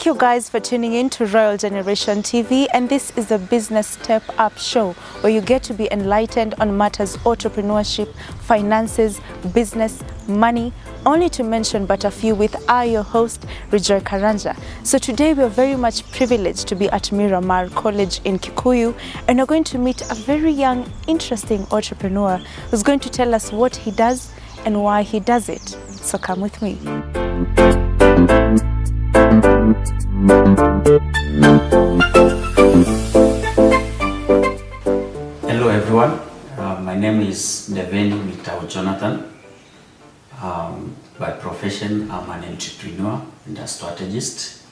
you guys for tuning in to Royal Generation TV, and this is a business step up show where you get to be enlightened on matters entrepreneurship, finances, business, money, only to mention but a few with your host Rejoy Karanja. So today we are very much privileged to be at Miramar College in Kikuyu, and we're going to meet a very young, interesting entrepreneur who's going to tell us what he does and why he does it. So come with me. Hello everyone, my name is Ndeven Jonathan. By profession, I'm an entrepreneur and a strategist,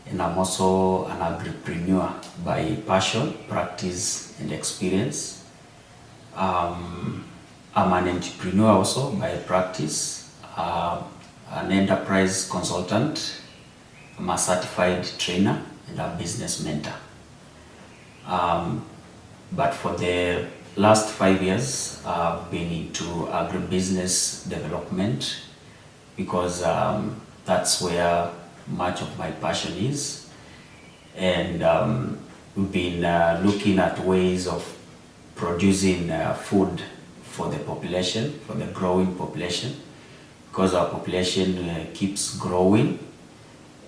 and I'm also an agripreneur by passion, practice and experience. I'm an entrepreneur also by practice, an enterprise consultant. I'm a certified trainer and a business mentor. But for the last 5 years, I've been into agribusiness development because that's where much of my passion is. And we've been looking at ways of producing food for the population, for the growing population, because our population keeps growing,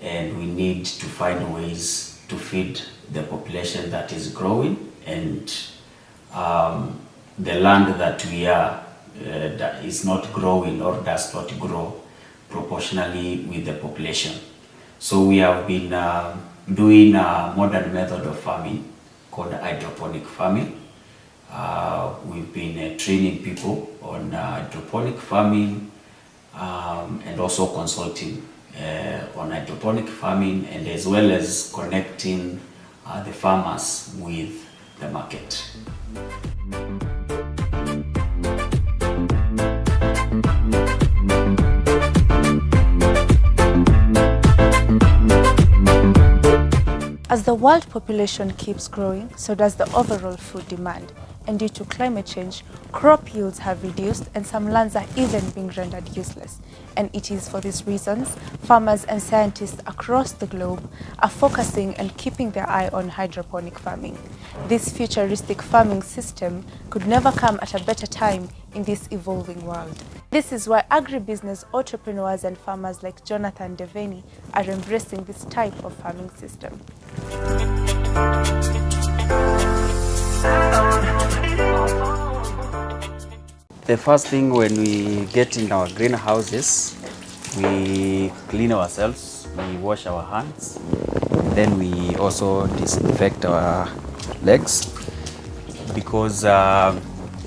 and we need to find ways to feed the population that is growing. And the land that we are that is not growing or does not grow proportionally with the population. So we have been doing a modern method of farming called hydroponic farming. We've been training people on hydroponic farming and also consulting on hydroponic farming, and as well as connecting the farmers with the market. As the world population keeps growing, so does the overall food demand. And due to climate change, crop yields have reduced and some lands are even being rendered useless. And it is for these reasons, farmers and scientists across the globe are focusing and keeping their eye on hydroponic farming. This futuristic farming system could never come at a better time in this evolving world. This is why agribusiness entrepreneurs and farmers like Jonathan Ndeven are embracing this type of farming system. The first thing when we get in our greenhouses, we clean ourselves, we wash our hands, then we also disinfect our legs, because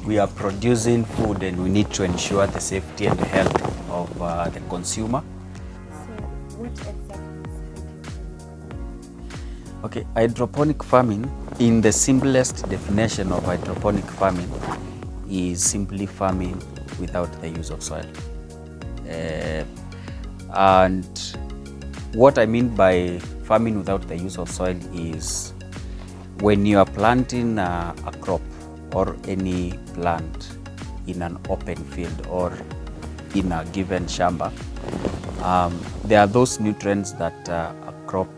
we are producing food and we need to ensure the safety and health of the consumer. So what exactly is hydroponic? Okay, hydroponic farming, in the simplest definition of hydroponic farming, is simply farming without the use of soil. And what I mean by farming without the use of soil is when you are planting a crop or any plant in an open field or in a given shamba, there are those nutrients that a crop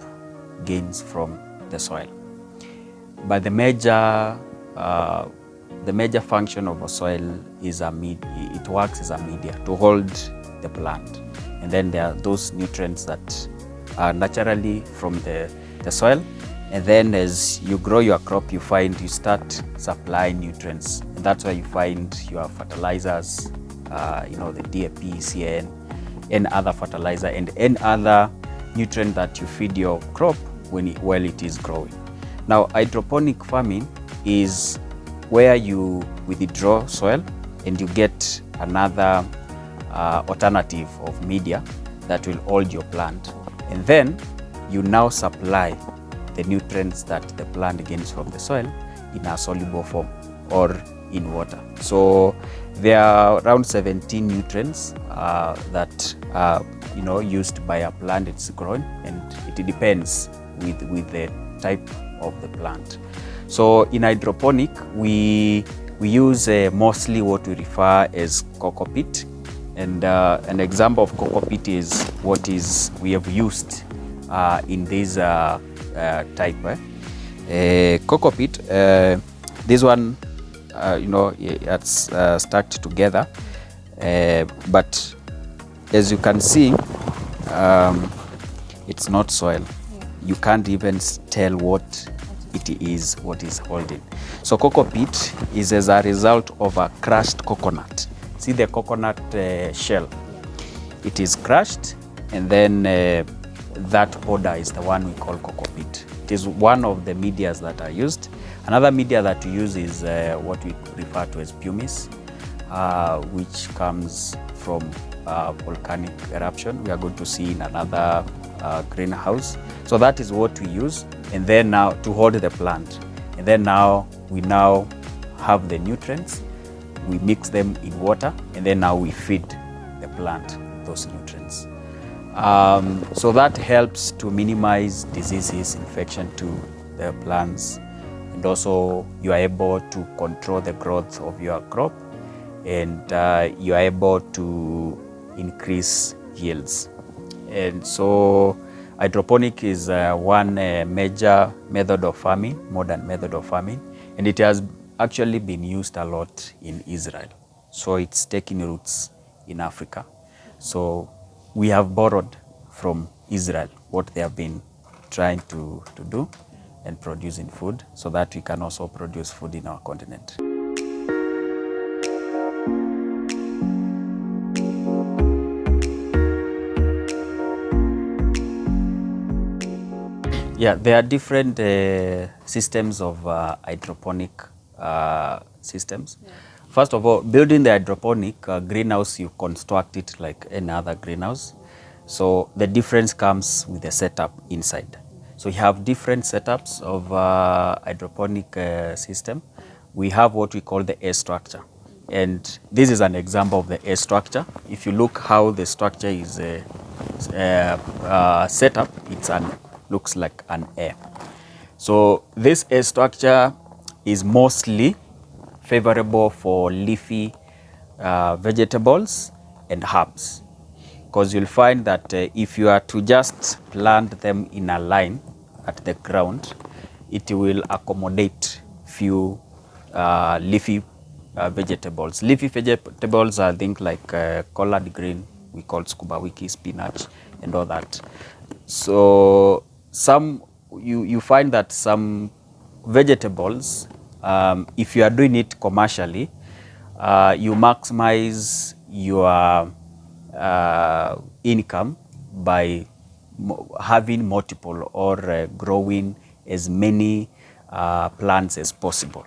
gains from the soil. But the major function of a soil is it works as a media to hold the plant. And then there are those nutrients that are naturally from the soil. And then as you grow your crop, you start supplying nutrients. And that's why you find your fertilizers, the DAP, CN, and other fertilizer and any other nutrient that you feed your crop while it is growing. Now, hydroponic farming is where you withdraw soil and you get another alternative of media that will hold your plant. And then you now supply the nutrients that the plant gains from the soil in a soluble form or in water. So there are around 17 nutrients that are used by a plant it's growing, and it depends with the type of the plant. So in hydroponic, we use mostly what we refer as coco peat, and an example of coco peat is what we have used in this type. Cocoa peat, this one, it's stacked together, but as you can see, it's not soil. You can't even tell what it is, what is holding. So cocoa peat is as a result of a crushed coconut. See the coconut shell? It is crushed, and then that powder is the one we call cocoa peat. It is one of the medias that are used. Another media that we use is what we refer to as pumice, which comes from volcanic eruption. We are going to see in another greenhouse. So that is what we use, and then now to hold the plant. And then now we have the nutrients, we mix them in water, and then now we feed the plant those nutrients. So that helps to minimize diseases, infection to the plants, and also you are able to control the growth of your crop, and you are able to increase yields. And so hydroponic is one major method of farming, modern method of farming, and it has actually been used a lot in Israel. So it's taking roots in Africa. So we have borrowed from Israel what they have been trying to do and produce in food, so that we can also produce food in our continent. Yeah, there are different systems of hydroponic systems. Yeah. First of all, building the hydroponic greenhouse, you construct it like any other greenhouse. So the difference comes with the setup inside. So you have different setups of hydroponic system. We have what we call the A structure. And this is an example of the A structure. If you look how the structure is set up, looks like an A. So this A structure is mostly favorable for leafy vegetables and herbs, because you'll find that if you are to just plant them in a line at the ground, it will accommodate few leafy vegetables. Leafy vegetables are things like collard green, we call scuba wiki, spinach, and all that. So you find that some vegetables, if you are doing it commercially, you maximize your income by having multiple or growing as many plants as possible.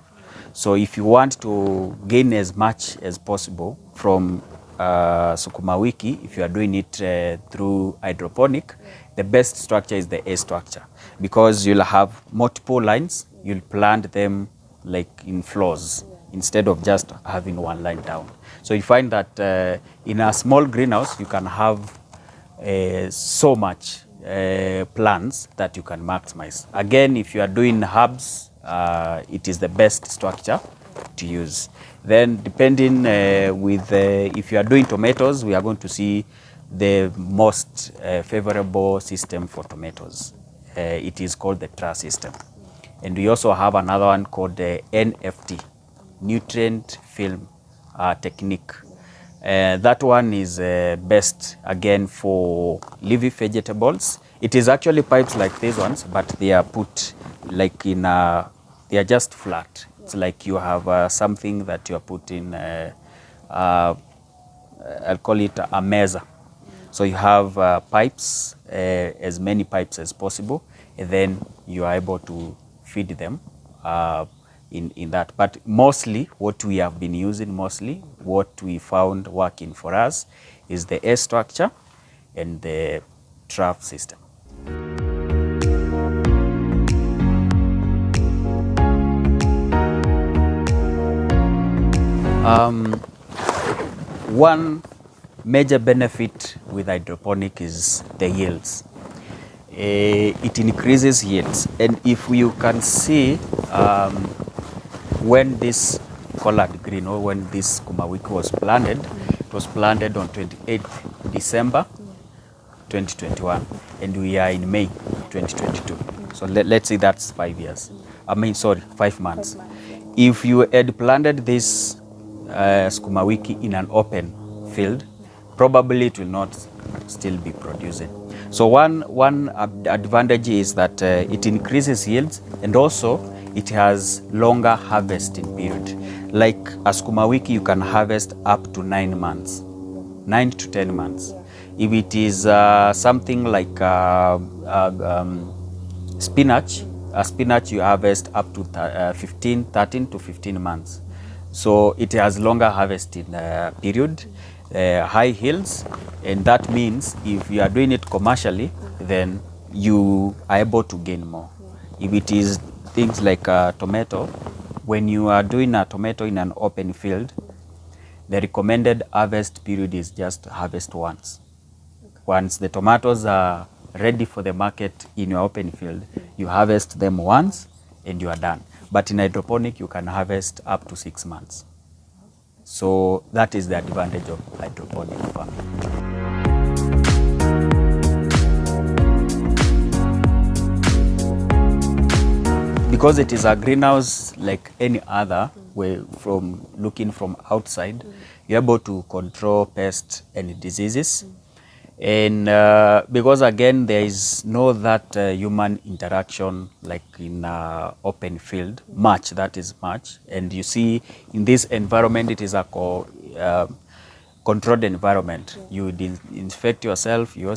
So if you want to gain as much as possible from sukuma wiki, if you are doing it through hydroponic, the best structure is the A structure, because you'll have multiple lines, you'll plant them like in floors instead of just having one line down. So you find that in a small greenhouse, you can have so much plants that you can maximize. Again, if you are doing herbs, it is the best structure to use. Then depending if you are doing tomatoes, we are going to see the most favorable system for tomatoes. It is called the Trough system. And we also have another one called the NFT, nutrient film technique. That one is best again for leafy vegetables. It is actually pipes like these ones, but they are put like in they are just flat. It's like you have something that you are putting, I'll call it a mesa. So you have pipes, as many pipes as possible, and then you are able to feed them in that. But mostly what we have been using, what we found working for us is the A structure and the Trough system. One major benefit with hydroponic is the yields. It increases yields, and if you can see when this collard green or when this sukuma wiki was planted, it was planted on 28th December 2021, and we are in May 2022. So let's say that's 5 years. I mean, sorry, 5 months. If you had planted this sukuma wiki in an open field, probably it will not still be producing. So one advantage is that it increases yields, and also it has longer harvesting period. Like a sukuma wiki, you can harvest up to 9 months, 9 to 10 months. If it is something like spinach, a spinach you harvest up to 13 to 15 months. So it has longer harvesting period, high yields, and that means if you are doing it commercially, then you are able to gain more. If it is things like tomato, when you are doing a tomato in an open field, the recommended harvest period is just harvest once. Once the tomatoes are ready for the market in your open field, you harvest them once and you are done. But in hydroponic, you can harvest up to 6 months. So that is the advantage of hydroponic farming. Because it is a greenhouse like any other, where from looking from outside, you're able to control pests and diseases. And because again, there is no that human interaction like in open field, much, that is much. And you see in this environment, it is a controlled environment. You disinfect yourself, you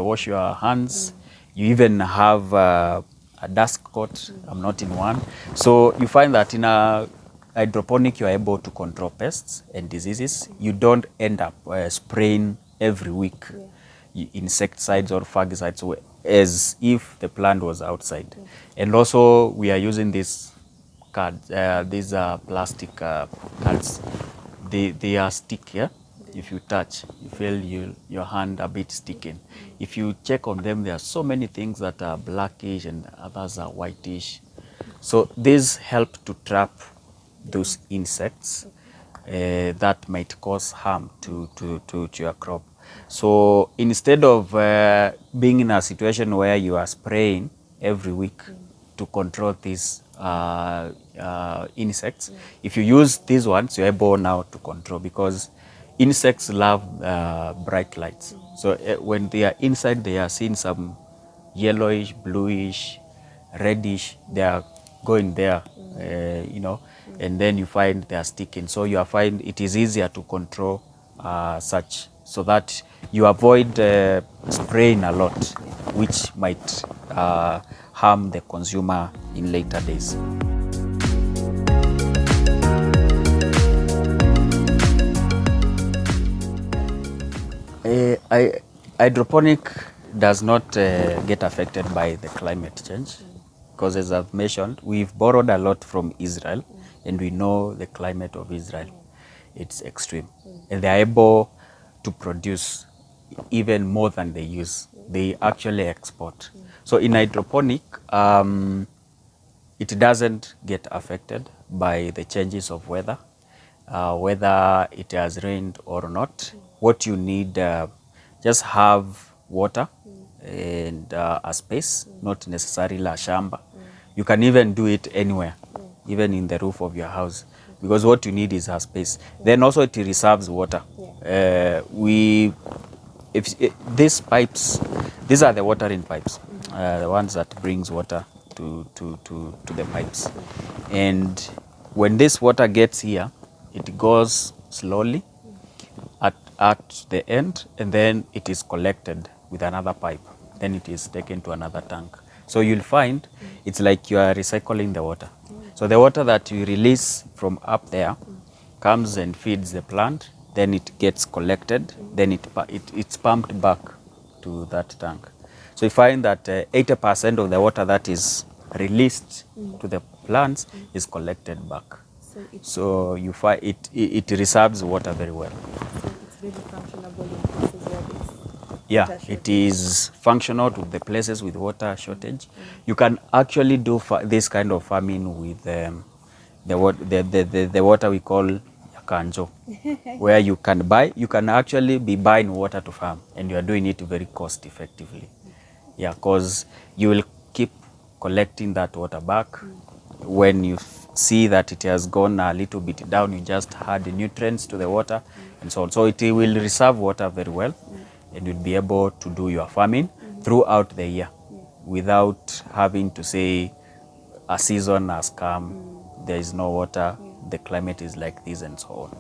wash your hands, you even have a dust coat. I'm not in one. So you find that in a hydroponic, you are able to control pests and diseases. You don't end up spraying every week insecticides or fungicides as if the plant was outside. And also we are using these cards, these are plastic cards. They are sticky. Yeah? If you touch, you feel your hand a bit sticking. If you check on them, there are so many things that are blackish and others are whitish. So these help to trap those insects that might cause harm to your crop. So instead of being in a situation where you are spraying every week to control these insects, if you use these ones, you're able now to control, because insects love bright lights. So when they are inside, they are seeing some yellowish, bluish, reddish, they are going there, you know, and then you find they are sticking. So you find it is easier to control such, so that you avoid spraying a lot, which might harm the consumer in later days. Hydroponic does not get affected by the climate change, because as I've mentioned, we've borrowed a lot from Israel, and we know the climate of Israel. It's extreme, and they're able to produce even more than they use. They actually export. So in hydroponic, it doesn't get affected by the changes of weather, whether it has rained or not. What you need, just have water and a space, not necessarily a shamba. You can even do it anywhere, even in the roof of your house, because what you need is a space. Then also it reserves water. These pipes, these are the watering pipes, the ones that brings water to the pipes. And when this water gets here, it goes slowly at the end, and then it is collected with another pipe. Then it is taken to another tank. So you'll find it's like you are recycling the water. So the water that you release from up there comes and feeds the plant, then it gets collected, then it's pumped back to that tank. So you find that 80% of the water that is released to the plants is collected back. So you find it reserves water very well. So it's really functionable in places where there's it is functional to the places with water shortage. You can actually do this kind of farming with the water we call kanjo, where you can actually be buying water to farm, and you are doing it very cost effectively. Yeah, because you will keep collecting that water back. When you see that it has gone a little bit down, you just add the nutrients to the water and so on. So it will reserve water very well, and you'll be able to do your farming throughout the year without having to say a season has come, there is no water, the climate is like this and so on.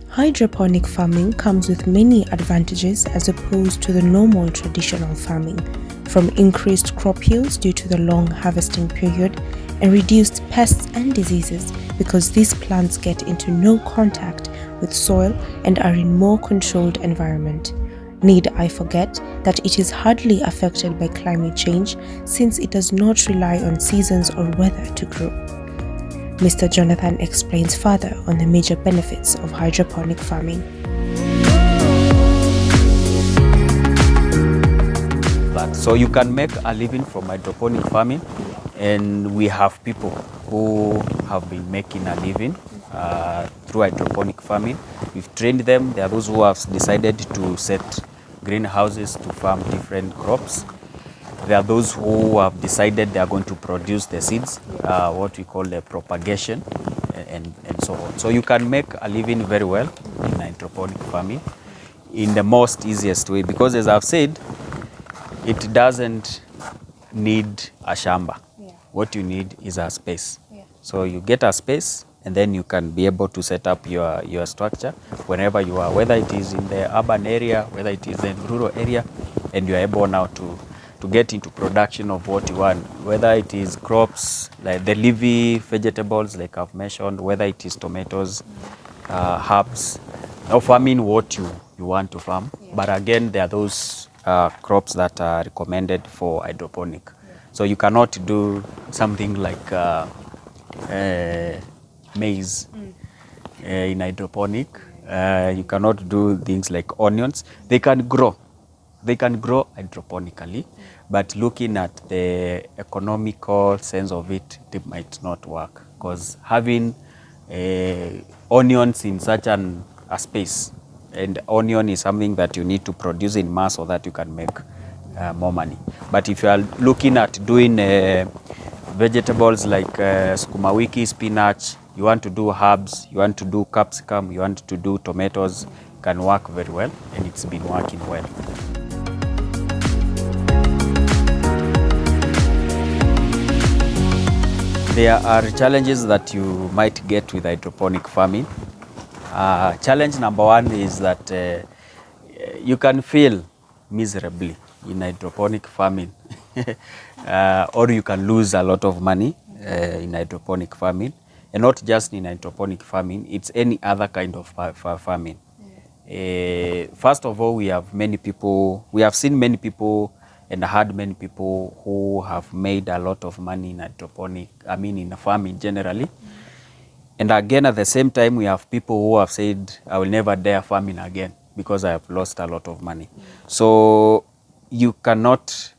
Hydroponic farming comes with many advantages as opposed to the normal traditional farming, from increased crop yields due to the long harvesting period and reduced pests and diseases because these plants get into no contact with soil and are in more controlled environment. Need I forget that it is hardly affected by climate change since it does not rely on seasons or weather to grow. Mr. Jonathan explains further on the major benefits of hydroponic farming. So you can make a living from hydroponic farming, and we have people who have been making a living through hydroponic farming. We've trained them. There are those who have decided to set greenhouses to farm different crops. There are those who have decided they are going to produce the seeds, what we call the propagation, and so on. So you can make a living very well in hydroponic farming in the most easiest way, because as I've said, it doesn't need a shamba. What you need is a space. So you get a space, and then you can be able to set up your structure wherever you are, whether it is in the urban area, whether it is in rural area, and you are able now to get into production of what you want, whether it is crops like the leafy vegetables like I've mentioned, whether it is tomatoes, herbs, or farming what you want to farm. But again, there are those crops that are recommended for hydroponic. So you cannot do something like maize in hydroponic. You cannot do things like onions. They can grow hydroponically, but looking at the economical sense of it, it might not work, because having onions in such a space, and onion is something that you need to produce in mass so that you can make more money. But if you are looking at doing vegetables like sukuma wiki, spinach, you want to do herbs, you want to do capsicum, you want to do tomatoes, can work very well, and it's been working well. There are challenges that you might get with hydroponic farming. Challenge number one is that you can fail miserably in hydroponic farming, or you can lose a lot of money in hydroponic farming, and not just in hydroponic farming, it's any other kind of farming. First of all, we have seen many people and heard many people who have made a lot of money in hydroponic, in farming generally. And again, at the same time, we have people who have said, I will never dare farming again because I have lost a lot of money. So you cannot,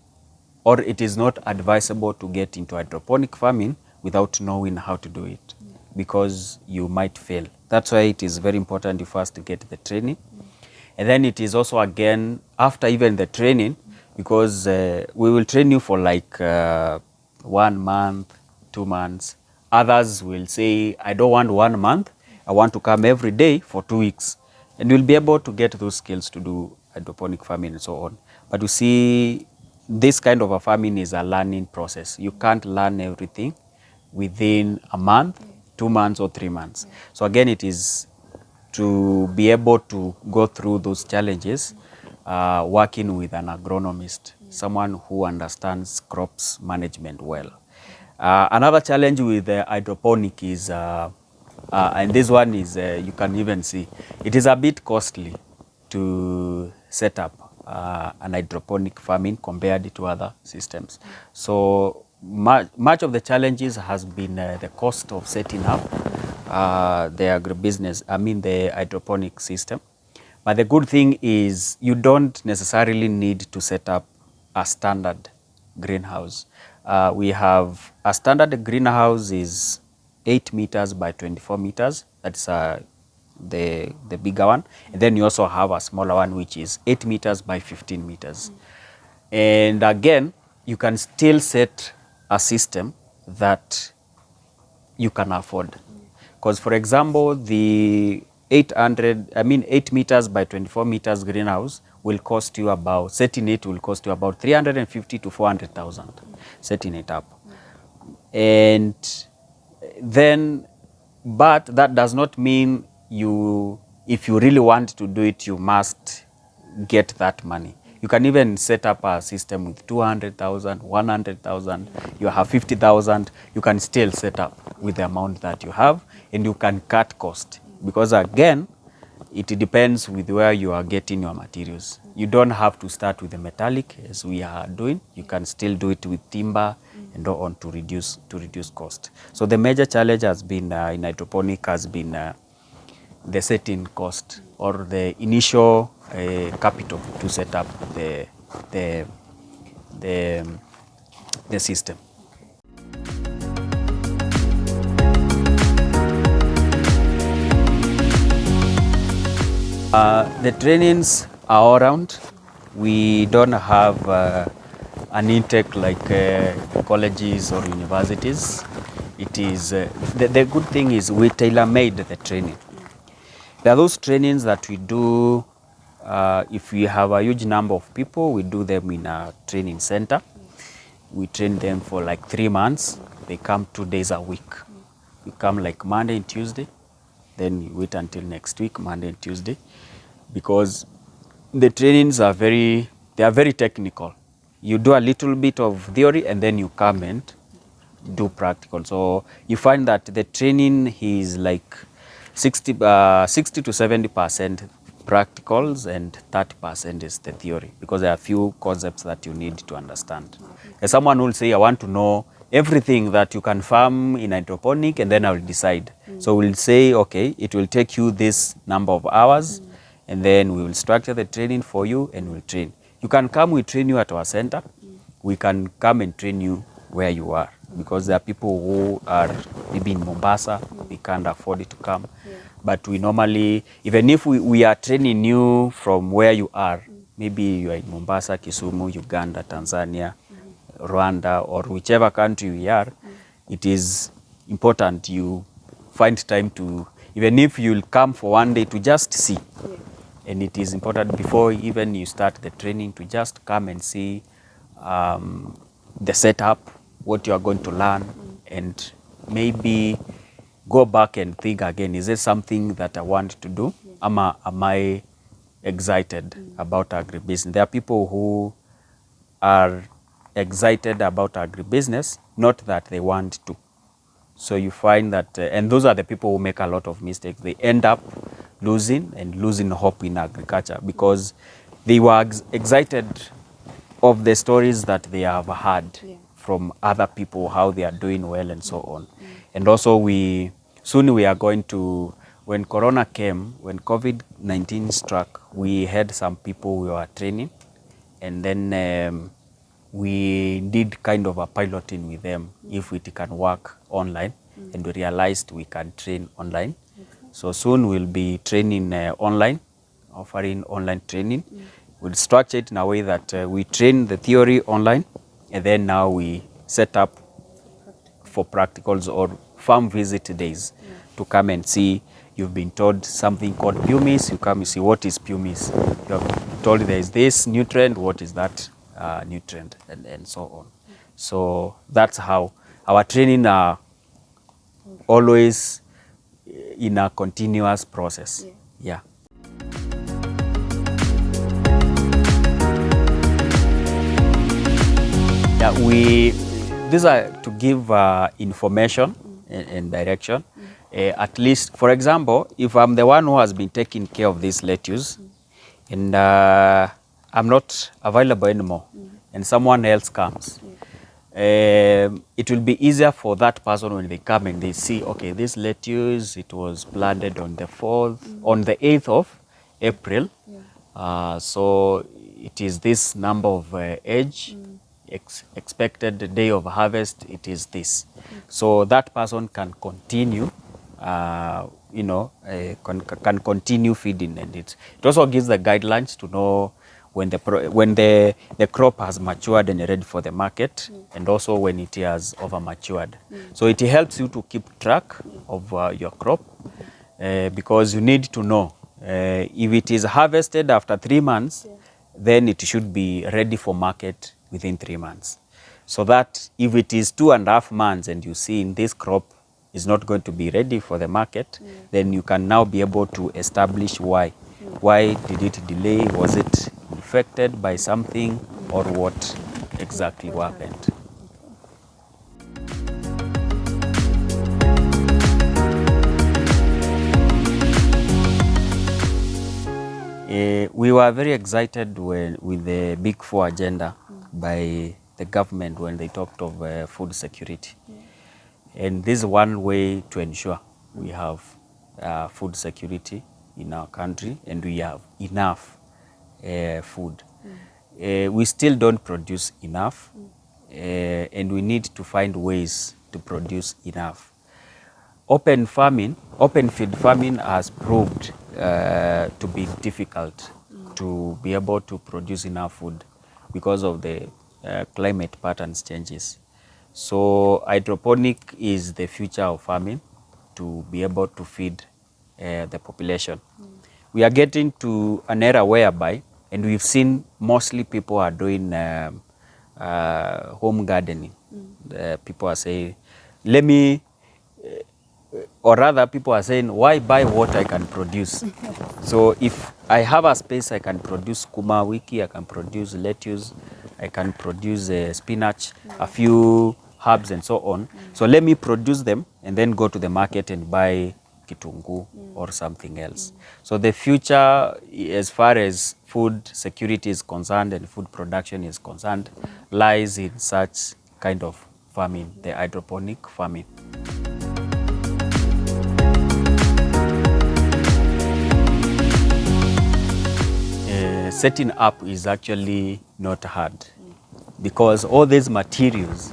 or it is not advisable to get into hydroponic farming without knowing how to do it, because you might fail. That's why it is very important you first get the training. And then it is also, again, after even the training, because we will train you for like 1 month, 2 months. Others will say, I don't want 1 month, I want to come every day for 2 weeks. And you'll be able to get those skills to do hydroponic farming and so on. But you see, this kind of a farming is a learning process. You can't learn everything within a month, 2 months, or 3 months. So again, it is to be able to go through those challenges, working with an agronomist, someone who understands crops management well. Another challenge with hydroponic is, and this one is, you can even see, it is a bit costly to set up an hydroponic farming compared to other systems. So much of the challenges has been the cost of setting up the agribusiness, the hydroponic system. But the good thing is you don't necessarily need to set up a standard greenhouse. We have a standard greenhouse is 8 meters by 24 meters. That's the bigger one. And then you also have a smaller one, which is 8 meters by 15 meters. And again, you can still set a system that you can afford. Because, for example, the 8 meters by 24 meters greenhouse will cost you about, setting it will cost you about 350 to 400,000, setting it up. And then, but that does not mean if you really want to do it, you must get that money. You can even set up a system with 200,000, 100,000, you have 50,000, you can still set up with the amount that you have, and you can cut cost. Because again, it depends with where you are getting your materials. You don't have to start with the metallic as we are doing. You can still do it with timber and so on to reduce cost. So the major challenge has been in hydroponic has been the setting cost or the initial capital to set up the system. The trainings are all around. We don't have an intake like colleges or universities. It is the good thing is we tailor-made the training. There are those trainings that we do. If we have a huge number of people, we do them in a training center. We train them for like 3 months. They come 2 days a week. We come like Monday and Tuesday. Then you wait until next week, Monday and Tuesday, because the trainings are very technical. You do a little bit of theory and then you come and do practical. So you find that the training is like 60 to 70% practicals and 30% is the theory, because there are a few concepts that you need to understand. And someone will say, I want to know everything that you can farm in hydroponic, and then I will decide. So we'll say, okay, it will take you this number of hours, and then we will structure the training for you and we'll train. You can come, we train you at our center. We can come and train you where you are, because there are people who are maybe in Mombasa, we can't afford it to come. But we normally, even if we are training you from where you are, maybe you are in Mombasa, Kisumu, Uganda, Tanzania, Rwanda, or whichever country we are, it is important you find time to, even if you'll come for 1 day to just see. And it is important before even you start the training to just come and see the setup, what you are going to learn, and maybe go back and think again, is there something that I want to do? Am I excited about agribusiness? There are people who are excited about agribusiness, not that they want to. So you find that, and those are the people who make a lot of mistakes. They end up losing hope in agriculture because they were excited of the stories that they have heard from other people, how they are doing well and so on. And also soon we are going to, when Corona came, when COVID-19 struck, we had some people we were training, and then we did kind of a piloting with them if it can work online, and we realized we can train online. So soon we'll be training online, offering online training. We'll structure it in a way that we train the theory online, and then now we set up for practicals or farm visit days to come and see. You've been told something called pumice, you come and see what is pumice. You have told there is this nutrient, what is that nutrient, and so on. So that's how our training are always in a continuous process. Yeah. These are to give information and direction. At least, for example, if I'm the one who has been taking care of this lettuce and I'm not available anymore and someone else comes, it will be easier for that person when they come and they see, okay, this lettuce, it was planted on the 8th of April. So it is this number of age, expected day of harvest, it is this. So that person can continue, can continue feeding, and it also gives the guidelines to know when the crop has matured and ready for the market, and also when it has over matured. So it helps you to keep track of your crop, because you need to know if it is harvested after 3 months, then it should be ready for market within 3 months. So that if it is 2.5 months and you see in this crop is not going to be ready for the market, then you can now be able to establish why. Why did it delay? Was it infected by something, or what exactly happened? We were very excited with the Big Four agenda by the government when they talked of food security. And this is one way to ensure we have food security in our country, and we have enough food. We still don't produce enough, and we need to find ways to produce enough. Open feed farming has proved to be difficult to be able to produce enough food because of the climate patterns changes. So hydroponic is the future of farming, to be able to feed the population. We are getting to an era whereby, and we've seen mostly people are doing home gardening. People are saying, or rather people are saying, why buy what I can produce? So if I have a space, I can produce kuma wiki, I can produce lettuce, I can produce spinach, a few herbs and so on. So let me produce them and then go to the market and buy kitungu or something else. So the future, as far as food security is concerned and food production is concerned, lies in such kind of farming, the hydroponic farming. Setting up is actually not hard, because all these materials,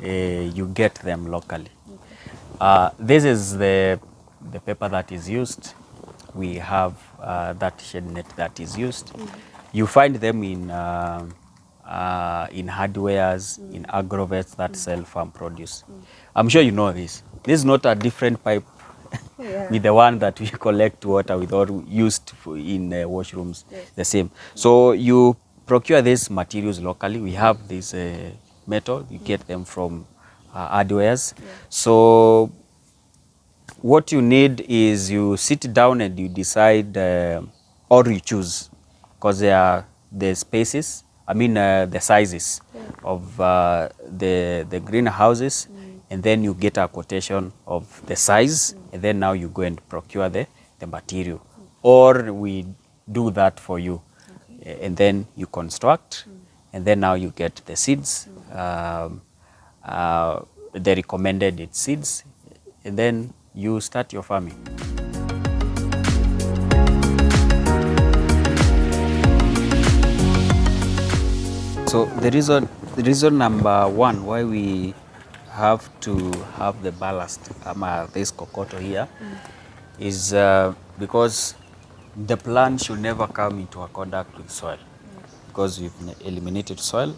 you get them locally. This is the paper that is used. We have that shed net that is used. You find them in hardwares, in agrovets that sell farm produce. I'm sure you know this. This is not a different pipe with the one that we collect water with or used in washrooms, the same. So you procure these materials locally. We have this metal, you get them from hardwares. So what you need is you sit down and you decide, or you choose, because there are the spaces, the sizes of the greenhouses, and then you get a quotation of the size, and then now you go and procure the material. Or we do that for you, and then you construct, and then now you get the seeds, the recommended seeds, and then you start your farming. So the reason number one why we have to have the ballast, this kokoto here, is because the plant should never come into a contact with soil, because we've eliminated soil.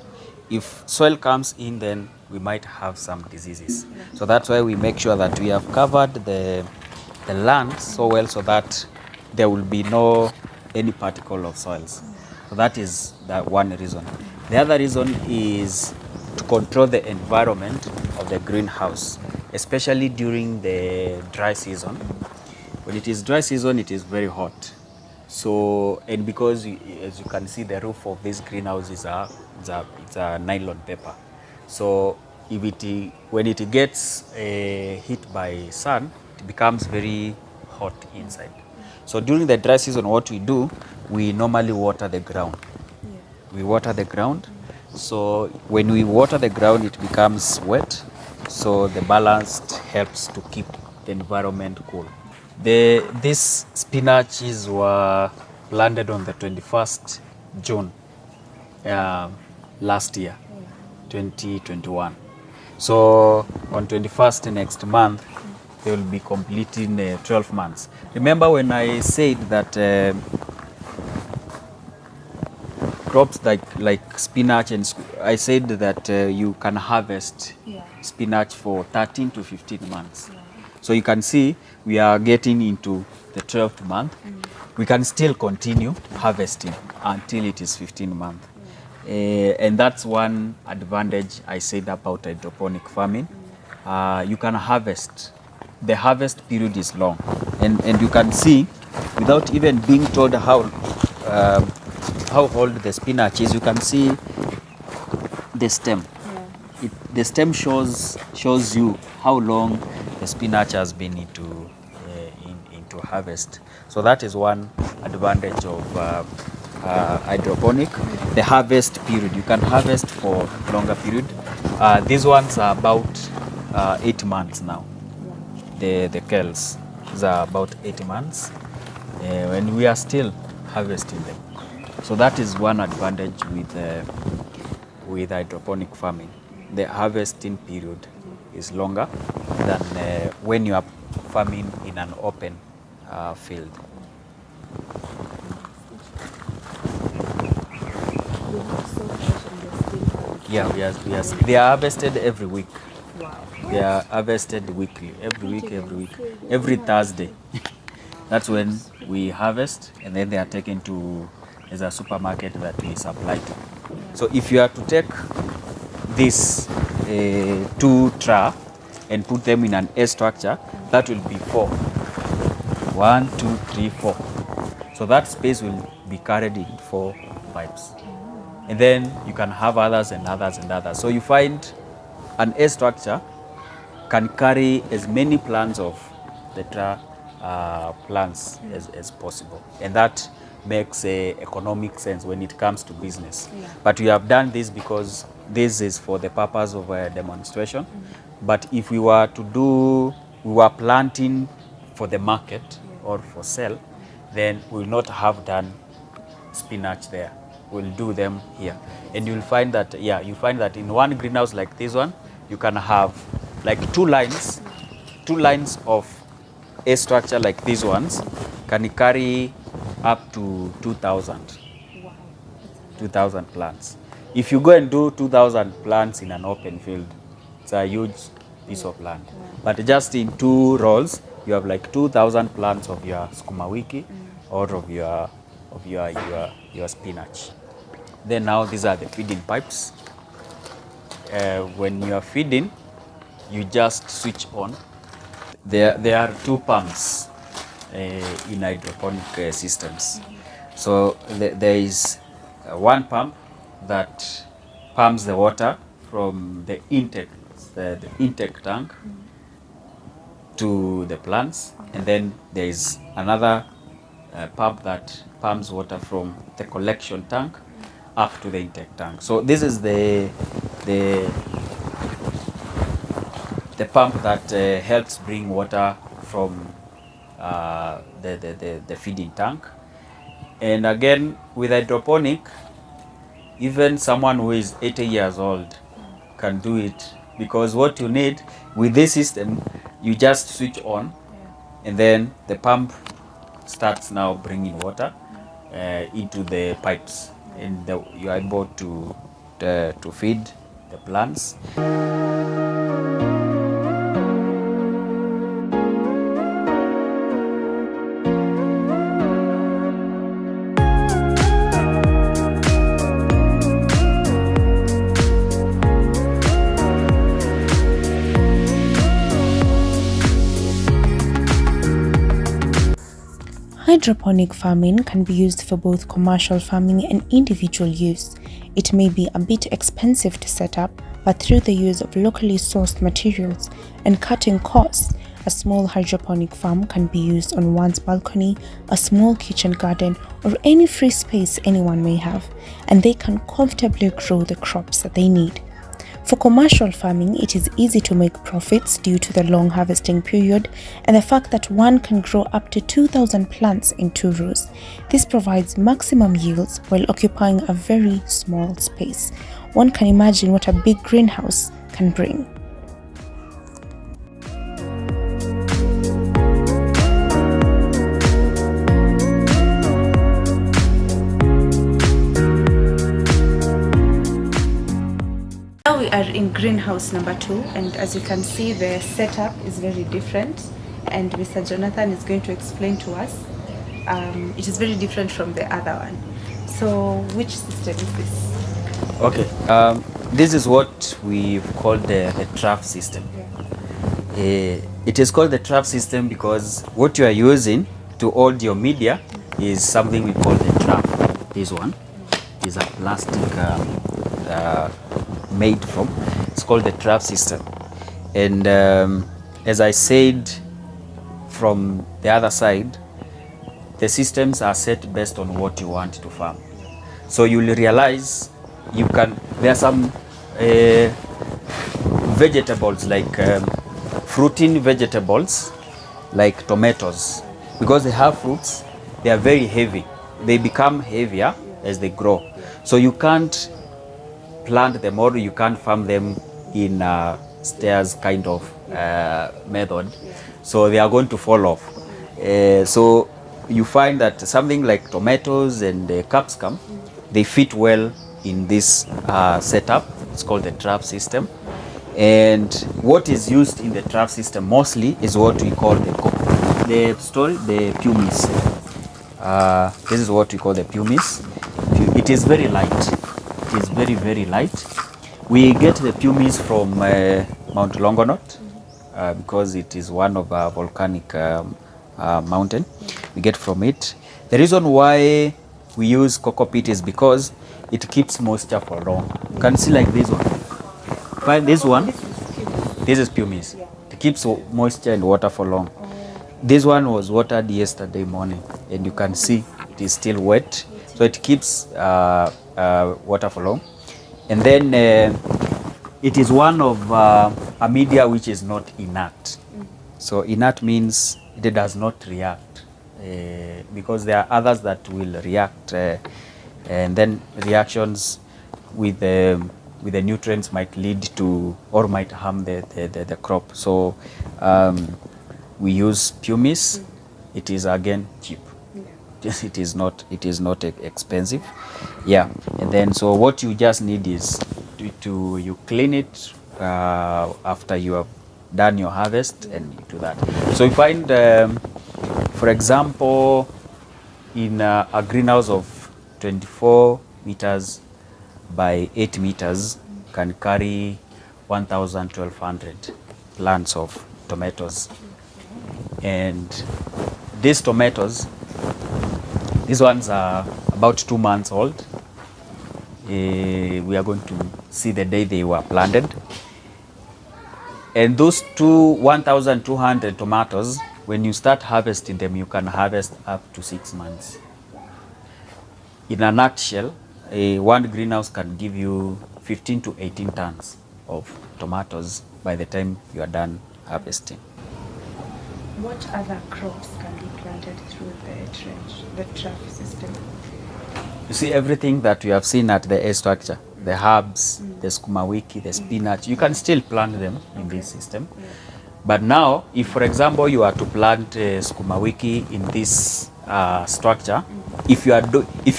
If soil comes in, then we might have some diseases. So that's why we make sure that we have covered the land so well, so that there will be any particle of soils. So that is that one reason. The other reason is to control the environment of the greenhouse, especially during the dry season. When it is dry season, it is very hot. So, and because as you can see, the roof of this greenhouse is a nylon paper. So when it gets hit by sun, it becomes very hot inside. So during the dry season, what we do, we normally water the ground. We water the ground. So when we water the ground, it becomes wet. So the ballast helps to keep the environment cool. These spinaches were planted on the 21st June last year. 2021. So on 21st next month, they will be completing 12 months. Remember when I said that crops like spinach and I said that you can harvest spinach for 13 to 15 months. So you can see we are getting into the 12th month. We can still continue harvesting until it is 15 months. And that's one advantage I said about hydroponic farming. You can harvest. The harvest period is long. And you can see, without even being told how old the spinach is, you can see the stem. The stem shows you how long the spinach has been into harvest. So that is one advantage of hydroponic. The harvest period, you can harvest for longer period. These ones are about 8 months now. The kales, these are about 8 months, and we are still harvesting them. So that is one advantage with hydroponic farming. The harvesting period is longer than when you are farming in an open field. Yeah, yes. They are harvested every week. Wow. They are harvested weekly, every week, every Thursday. That's when we harvest, and then they are taken to a supermarket that we supply to. So if you are to take these 2 Trough and put them in an A structure, that will be 4. 1, 2, 3, 4. So that space will be carried in 4 pipes. And then you can have others and others and others. So you find an A structure can carry as many plants of the Trough plants as possible. And that makes economic sense when it comes to business. But we have done this because this is for the purpose of a demonstration. But if we were to do, we were planting for the market or for sale, then we will not have done spinach there. We'll do them here. And you'll find that, you find that in one greenhouse like this one, you can have like 2 lines of A structure like these ones can carry up to 2,000 plants. If you go and do 2,000 plants in an open field, it's a huge piece of land. But just in 2 rows, you have like 2,000 plants of your sukuma wiki or of your spinach. Then now these are the feeding pipes. When you are feeding, you just switch on. There are 2 pumps in hydroponic systems. So there is one pump that pumps the water from the intake tank to the plants, and then there is another pump that pumps water from the collection tank up to the intake tank. So this is the pump that helps bring water from the feeding tank. And again, with hydroponic, even someone who is 80 years old can do it, because what you need with this system, you just switch on, and then the pump starts now bringing water into the pipes, and you are able to feed the plants. Hydroponic farming can be used for both commercial farming and individual use. It may be a bit expensive to set up, but through the use of locally sourced materials and cutting costs, a small hydroponic farm can be used on one's balcony, a small kitchen garden, or any free space anyone may have, and they can comfortably grow the crops that they need. For commercial farming, it is easy to make profits due to the long harvesting period and the fact that one can grow up to 2,000 plants in 2 rows. This provides maximum yields while occupying a very small space. one can imagine what a big greenhouse can bring. Now we are in greenhouse number 2, and as you can see, the setup is very different, and Mr. Jonathan is going to explain to us. It is very different from the other one. So which system is this? Okay, this is what we've called the Trough system. It is called the Trough system because what you are using to hold your media is something we call the Trough. This one is a plastic made from. It's called the Trough system. And as I said, from the other side, the systems are set based on what you want to farm. So you'll realize there are some vegetables like fruiting vegetables like tomatoes. Because they have fruits, they are very heavy. They become heavier as they grow. So you can't plant them or you can't farm them in a stairs kind of method. So they are going to fall off. So you find that something like tomatoes and capsicum, they fit well in this setup. It's called the Trough system. And what is used in the Trough system mostly is what we call the pumice. This is what we call the pumice. It is very light. It is very, very light. We get the pumice from Mount Longonot because it is one of our volcanic mountain. We get from it. The reason why we use cocoa peat is because it keeps moisture for long. You can see like this one. Find this one. This is pumice. It keeps moisture and water for long. This one was watered yesterday morning, and you can see it is still wet. So it keeps water for long. And then it is one of a media which is not inert. So inert means it does not react because there are others that will react, and then reactions with the nutrients might lead to or might harm the crop. So we use pumice. It is again cheap. It is not expensive. Yeah. And then so what you just need is to you clean it after you have done your harvest, and you do that. So you find for example in a greenhouse of 24 meters by 8 meters can carry 1,200 plants of tomatoes. And these tomatoes, these ones are about 2 months old. We are going to see the day they were planted. And those 1,200 tomatoes, when you start harvesting them, you can harvest up to 6 months. In a nutshell, one greenhouse can give you 15 to 18 tons of tomatoes by the time you are done harvesting. What other crops can be planted through the trough system? You see everything that we have seen at the A structure, the herbs, the sukuma wiki, the spinach, you can still plant them in this system. But now, if for example you are to plant sukuma wiki in this structure, if you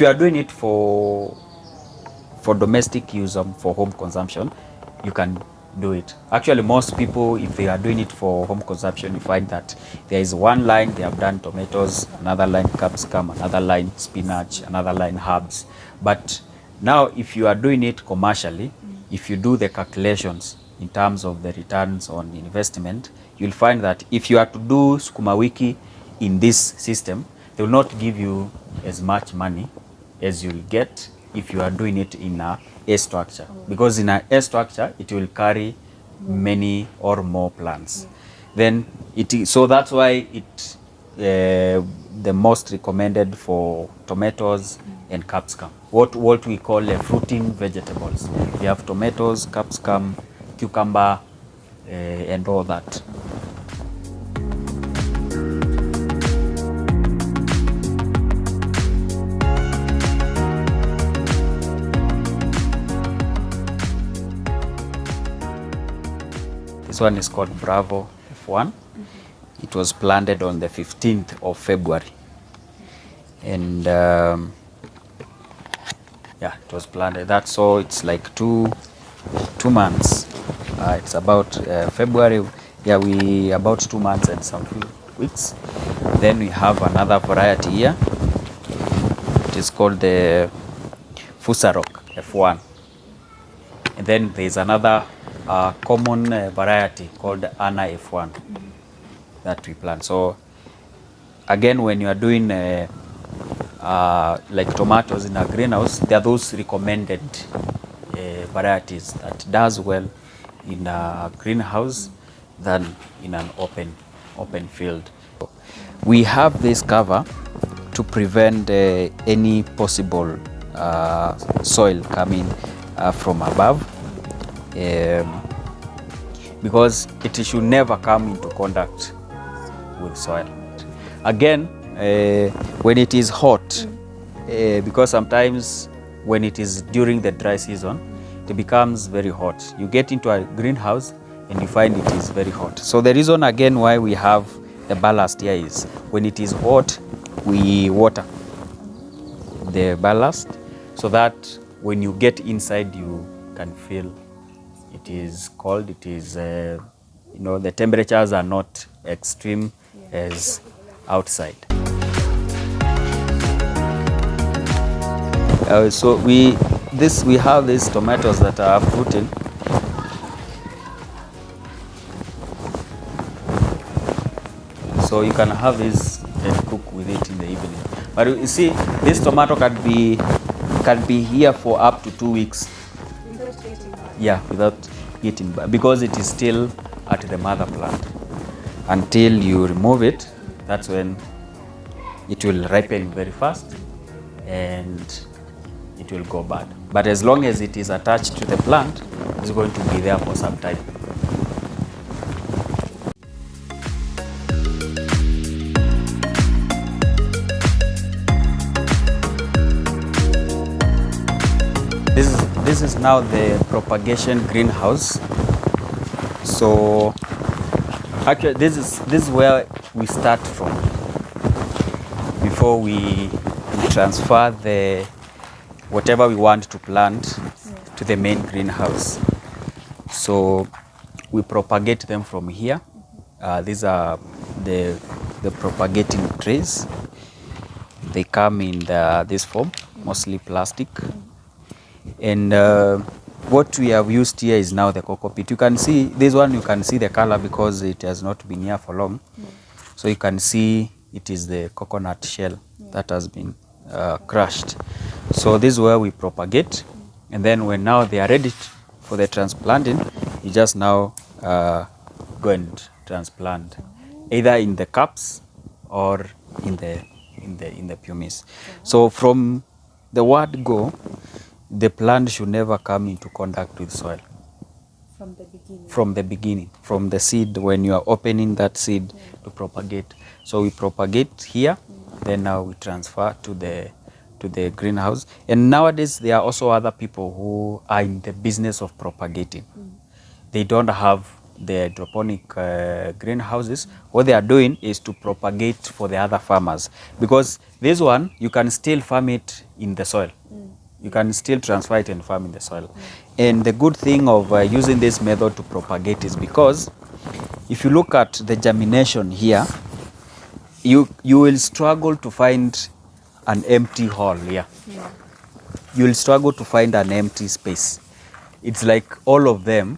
are doing it for domestic use, for home consumption, you can do it. Actually, most people, if they are doing it for home consumption, you find that there is one line they have done tomatoes, another line capsicum, another line spinach, another line herbs. But now, if you are doing it commercially, if you do the calculations in terms of the returns on investment, you'll find that if you are to do sukuma wiki in this system, they will not give you as much money as you'll get if you are doing it in a structure, because in a structure it will carry many or more plants. Then so that's why it the most recommended for tomatoes and capsicum, what we call fruiting vegetables. We have tomatoes, capsicum, cucumber, and all that. one is called Bravo F1. It was planted on the 15th of February. And yeah, it was planted. That's so it's like two months. It's about February. Yeah, we about 2 months and some few weeks. Then we have another variety here. It is called the Fusarok F1. And then there's another common variety called Anna F1 that we plant. So again, when you are doing like tomatoes in a greenhouse, there are those recommended varieties that does well in a greenhouse than in an open field. We have this cover to prevent any possible soil coming from above, because it should never come into contact with soil. Again, when it is hot, because sometimes when it is during the dry season, it becomes very hot. You get into a greenhouse and you find it is very hot. So the reason again why we have the ballast here is when it is hot, we water the ballast so that when you get inside, you can feel it is cold. It is, you know, the temperatures are not extreme as outside. So we have these tomatoes that are fruiting. So you can have this and cook with it in the evening. But you see, this tomato can be here for up to 2 weeks. Yeah, without eating, because it is still at the mother plant. Until you remove it, that's when it will ripen very fast and it will go bad. But as long as it is attached to the plant, it's going to be there for some time. This is now the propagation greenhouse. So actually this is where we start from before we transfer the whatever we want to plant to the main greenhouse. So we propagate them from here. These are the propagating trays. They come in this form, mostly plastic. And what we have used here is now the cocoa pit. You can see this one, you can see the color because it has not been here for long. So you can see it is the coconut shell that has been crushed. So this is where we propagate, and then when now they are ready for the transplanting, you just now go and transplant either in the cups or in the pumice. So from the word go, the plant should never come into contact with soil. From the beginning, from the seed, when you are opening that seed to propagate. So we propagate here, then now we transfer to the greenhouse. And nowadays there are also other people who are in the business of propagating. They don't have the hydroponic greenhouses. What they are doing is to propagate for the other farmers, because this one you can still farm it in the soil. You can still transfer it and farm in the soil. And the good thing of using this method to propagate is because if you look at the germination here, you will struggle to find an empty hole here. You will struggle to find an empty space. It's like all of them,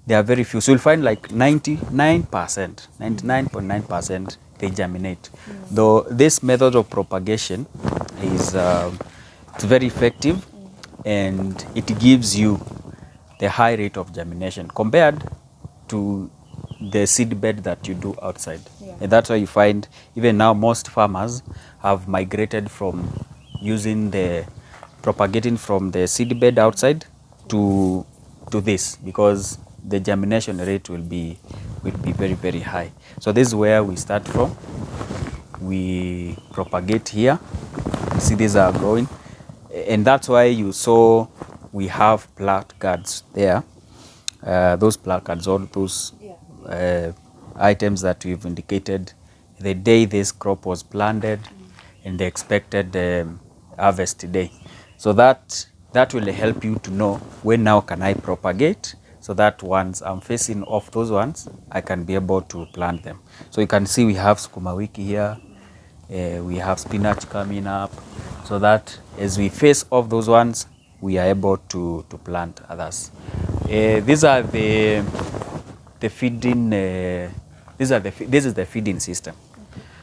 they are very few. So you'll find like 99.9% they germinate. Though this method of propagation is it's very effective, and it gives you the high rate of germination compared to the seed bed that you do outside. And that's why you find even now most farmers have migrated from using the propagating from the seed bed outside to this, because the germination rate will be very, very high. So this is where we start from. We propagate here. See, these are growing. And that's why you saw we have placards there. Those placards, all those items that we've indicated, the day this crop was planted and the expected harvest day. So that will help you to know when now can I propagate, so that once I'm facing off those ones, I can be able to plant them. So you can see we have sukuma wiki here, we have spinach coming up, so that as we face off those ones, we are able to plant others. These are the feeding. This is the feeding system.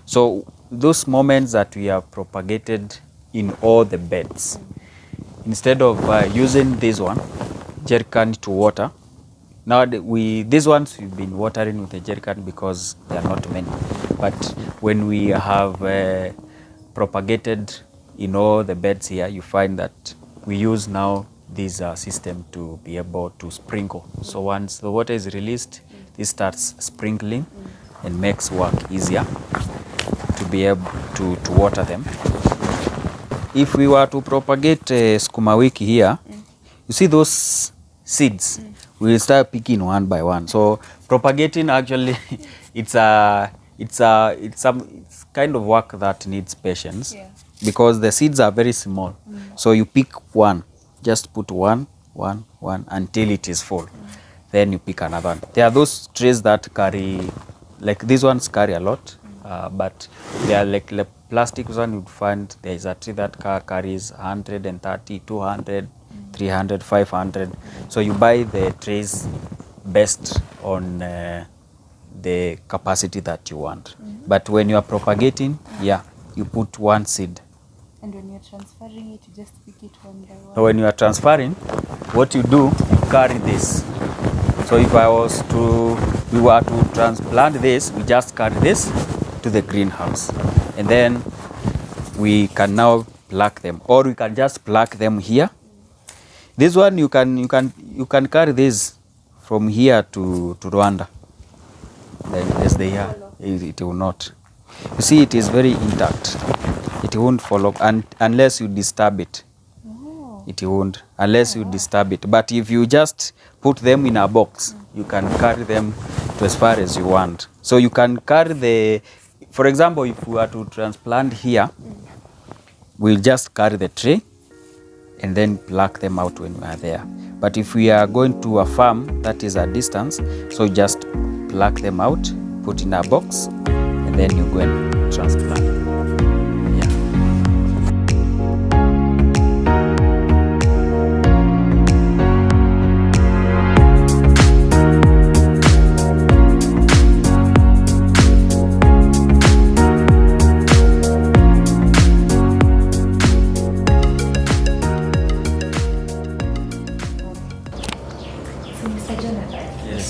So those moments that we have propagated in all the beds, instead of using this one jerrycan to water, now these ones we've been watering with a jerrycan because there are not many. But when we have propagated in all the beds here, you find that we use now this system to be able to sprinkle. So once the water is released, this starts sprinkling and makes work easier to be able to water them. If we were to propagate sukuma wiki here, you see those seeds, we will start picking one by one. So propagating actually, it's kind of work that needs patience, because the seeds are very small. So you pick one, just put one until it is full. Then you pick another one. There are those trees that carry, like these ones carry a lot, but they are like the plastic one. You'd find there is a tree that carries 130, 200, 300, 500. So you buy the trays based on the capacity that you want. But when you are propagating, you put one seed. And when you're transferring it, you just pick it one by one. So when you are transferring, what you do, you carry this. So if we were to transplant this, we just carry this to the greenhouse, and then we can now pluck them, or we can just pluck them here. This one you can carry this from here to Rwanda. Then as they are, it will not. You see, it is very intact. It won't fall off unless you disturb it. It won't unless you disturb it. But if you just put them in a box, you can carry them to as far as you want. So you can carry for example, if we were to transplant here, we'll just carry the tray and then pluck them out when we are there. But if we are going to a farm that is a distance, so just pluck them out, put in a box, and then you go and transplant.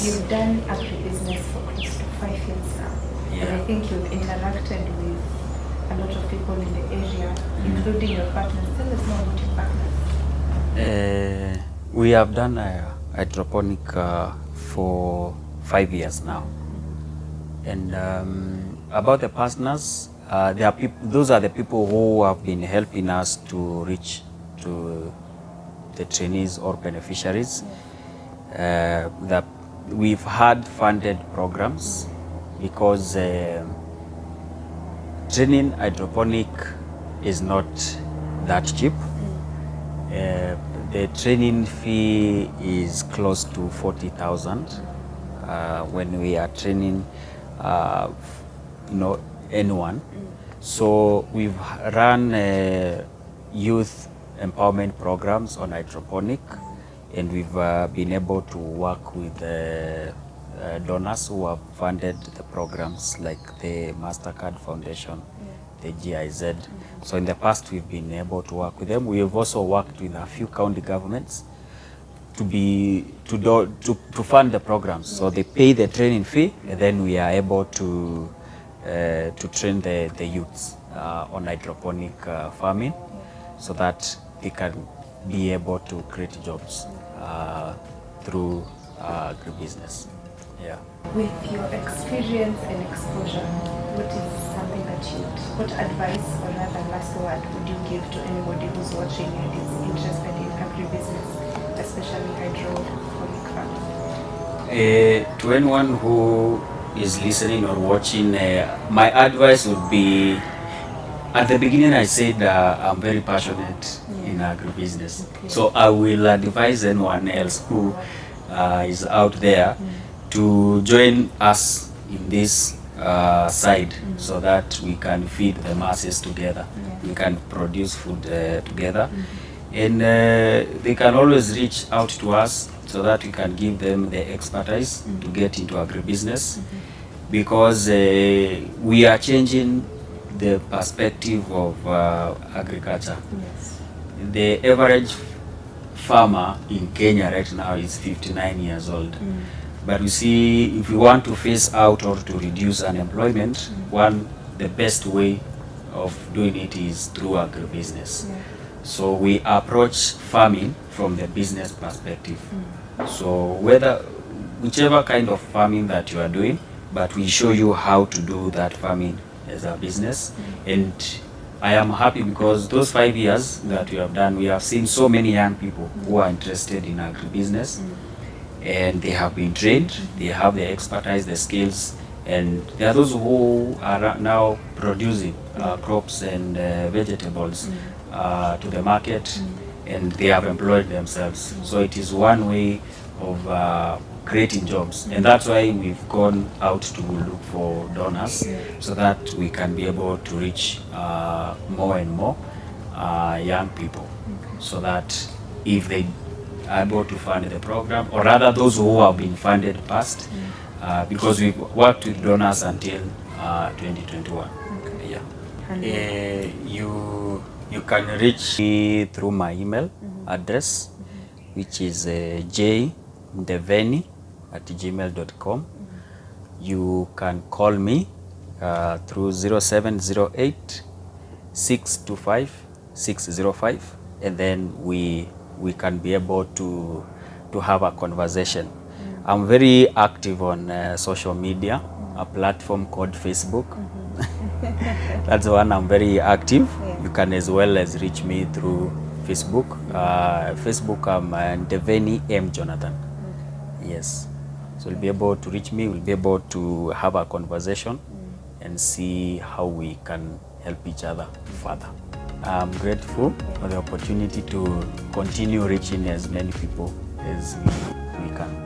You've done agribusiness for close to 5 years now. And I think you've interacted with a lot of people in the area, including your partners. Tell us more about your partners. We have done hydroponic for 5 years now. And about the partners, those are the people who have been helping us to reach to the trainees or beneficiaries. That we've had funded programs, because training hydroponic is not that cheap. The training fee is close to 40,000 when we are training anyone. So we've run youth empowerment programs on hydroponic, and we've been able to work with donors who have funded the programs, like the MasterCard Foundation, the GIZ. So in the past, we've been able to work with them. We have also worked with a few county governments to fund the programs. So they pay the training fee, and then we are able to train the youths on hydroponic farming, so that they can be able to create jobs through agribusiness. With your experience and exposure, what advice or rather last word would you give to anybody who's watching and is interested in agribusiness, especially hydroponic farming? To anyone who is listening or watching, my advice would be, at the beginning I said I'm very passionate in agribusiness. Okay. So I will advise anyone else who is out there to join us in this side, so that we can feed the masses together. We can produce food together. And they can always reach out to us so that we can give them the expertise to get into agribusiness, because we are changing the perspective of agriculture. Yes. The average farmer in Kenya right now is 59 years old. But you see, if we want to phase out or to reduce unemployment, the best way of doing it is through agribusiness. So we approach farming from the business perspective. So whichever kind of farming that you are doing, but we show you how to do that farming as a business. And I am happy because those 5 years that we have done, we have seen so many young people who are interested in agribusiness, and they have been trained, they have the expertise, the skills, and there are those who are now producing crops and vegetables to the market, and they have employed themselves. So it is one way of creating jobs, and that's why we've gone out to look for donors, so that we can be able to reach more and more young people, so that if they are able to fund the program, or rather those who have been funded past, because we've worked with donors until 2021. You can reach me through my email address, which is jndeveni@gmail.com. You can call me through 0708 625 605, and then we can be able to have a conversation. I'm very active on social media, a platform called Facebook. That's the one I'm very active. You can as well as reach me through Facebook. Facebook, I'm Ndeveni M. Jonathan. Yes. So you'll be able to reach me, we'll be able to have a conversation and see how we can help each other further. I'm grateful for the opportunity to continue reaching as many people as we can.